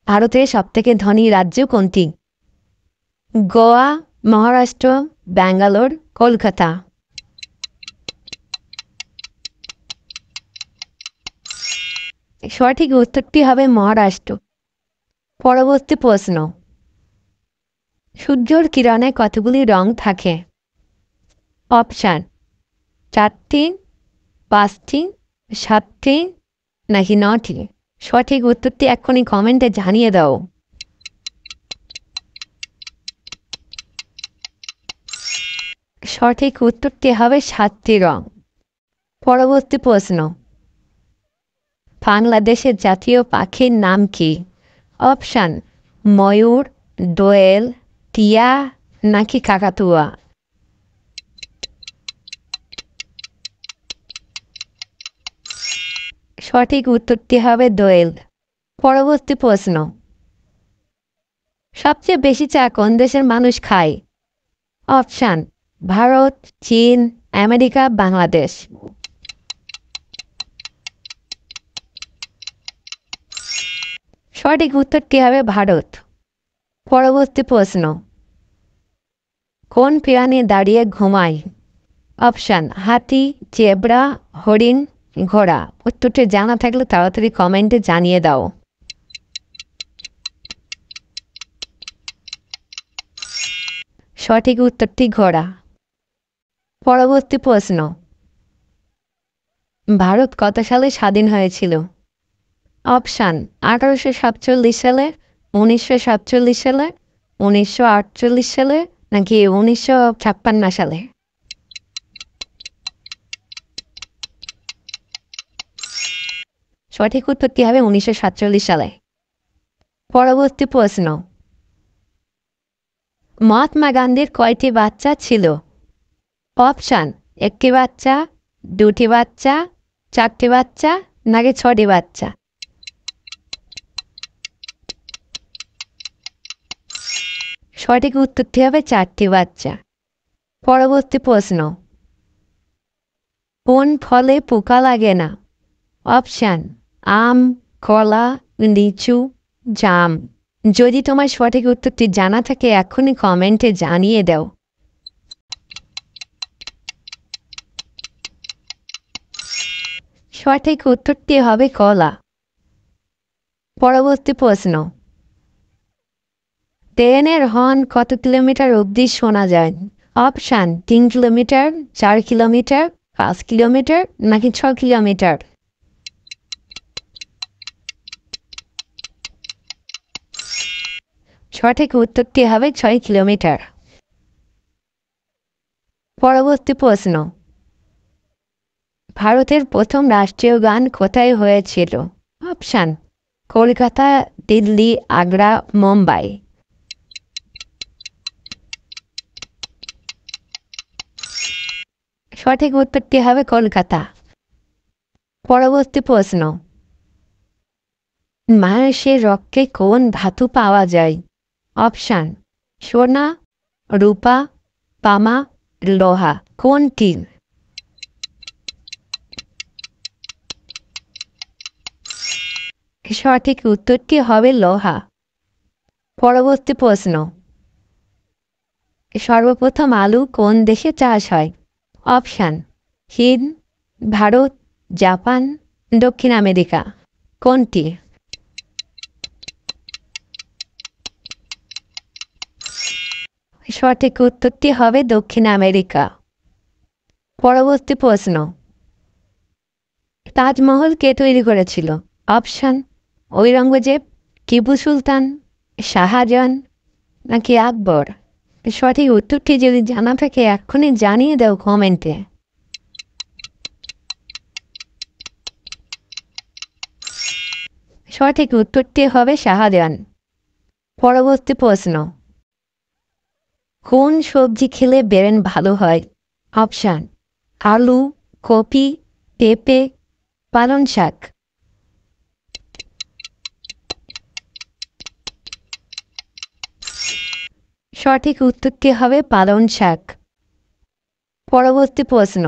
ভারতের সবথেকে ধনী রাজ্য কোনটি? গোয়া, মহারাষ্ট্র, ব্যাঙ্গালোর, কলকাতা। সঠিক উত্তরটি হবে মহারাষ্ট্র। পরবর্তী প্রশ্ন, সূর্যের কিরণে কতগুলি রং থাকে? অপশান 4টি, 5টি, 7টি নাকি 9টি? সঠিক উত্তরটি এক্ষুনি কমেন্টে জানিয়ে দাও। সঠিক উত্তরটি হবে 7টি রং। পরবর্তী প্রশ্ন, বাংলাদেশের জাতীয় পাখির নাম কি? অপশান ময়ূর, দোয়েল, টিয়া নাকি কাকাতুয়া? সঠিক উত্তরটি হবে দোয়েল। পরবর্তী প্রশ্ন, সবচেয়ে বেশি চা কোন দেশের মানুষ খায়? অপশান ভারত, চীন, আমেরিকা, বাংলাদেশ। সঠিক উত্তরটি হবে ভারত। পরবর্তী প্রশ্ন, কোন প্রাণী দাঁড়িয়ে ঘুমায়? অপশান হাতি, জেব্রা, হরিণ, ঘোড়া। উত্তরটি জানা থাকলে তাড়াতাড়ি কমেন্টে জানিয়ে দাও। সঠিক উত্তরটি ঘোড়া। পরবর্তী প্রশ্ন, ভারত কত সালে স্বাধীন হয়েছিল? অপশান 1847 সালে, 1947 সালে, 1948 সালে নাকি 1956 সালে? সঠিক উত্তরটি হবে 1947 সালে। পরবর্তী প্রশ্ন, মহাত্মা গান্ধীর কয়টি বাচ্চা ছিল? অপশান 1টি বাচ্চা, 2টি বাচ্চা, 4টি বাচ্চা নাকি 6টি বাচ্চা? সঠিক উত্তরটি হবে 4টি বাচ্চা। পরবর্তী প্রশ্ন, কোন ফলে পোকা লাগে না? অপশান আম, কলা, লিচু, জাম। যদি তোমার সঠিক উত্তরটি জানা থাকে এখনই কমেন্টে জানিয়ে দাও। সঠিক উত্তরটি হবে কলা। পরবর্তী প্রশ্ন, ট্রেনের হর্ন কত কিলোমিটার অবধি শোনা যায়? অপশান 3 কিলোমিটার, 4 কিলোমিটার, 5 কিলোমিটার নাকি 6 কিলোমিটার? সঠিক উত্তরটি হবে 6 কিলোমিটার। পরবর্তী প্রশ্ন, ভারতের প্রথম রাষ্ট্রীয় গান কোথায় হয়েছিল? অপশান কলকাতা, দিল্লি, আগ্রা, মুম্বাই। সঠিক উত্তরটি হবে কলকাতা। পরবর্তী প্রশ্ন, মানুষের রক্তে কোন ধাতু পাওয়া যায়? অপশান সোনা, রূপা, তামা, লোহা। কোনটি? সঠিক উত্তরটি হবে লোহা। পরবর্তী প্রশ্ন, সর্বপ্রথম আলু কোন দেশে চাষ হয়? অপশান চীন, ভারত, জাপান, দক্ষিণ আমেরিকা। কোনটি? সঠিক উত্তরটি হবে দক্ষিণ আমেরিকা। পরবর্তী প্রশ্ন, তাজমহল কে তৈরি করেছিল? অপশান ঔরঙ্গজেব, টিপু সুলতান, শাহজাহান নাকি আকবর? সঠিক উত্তরটি যদি জানা থাকে এক্ষুনি জানিয়ে দাও কমেন্টে। সঠিক উত্তরটি হবে শাহজাহান। পরবর্তী প্রশ্ন, কোন সবজি খেলে ব্রেন ভালো হয়? অপশান আলু, কপি, পেঁপে, পালং শাক। সঠিক উত্তরটি হবে পালং শাক। পরবর্তী প্রশ্ন,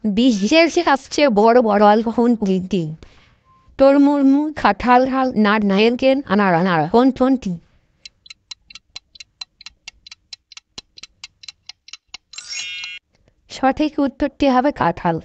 বিশ্বের সবচেয়ে বড় বড় কোনটি? তরমুর্মু, কাঁঠাল, নারকেল, আনার, কোনটি? সঠিক উত্তরটি হবে কাঁঠাল।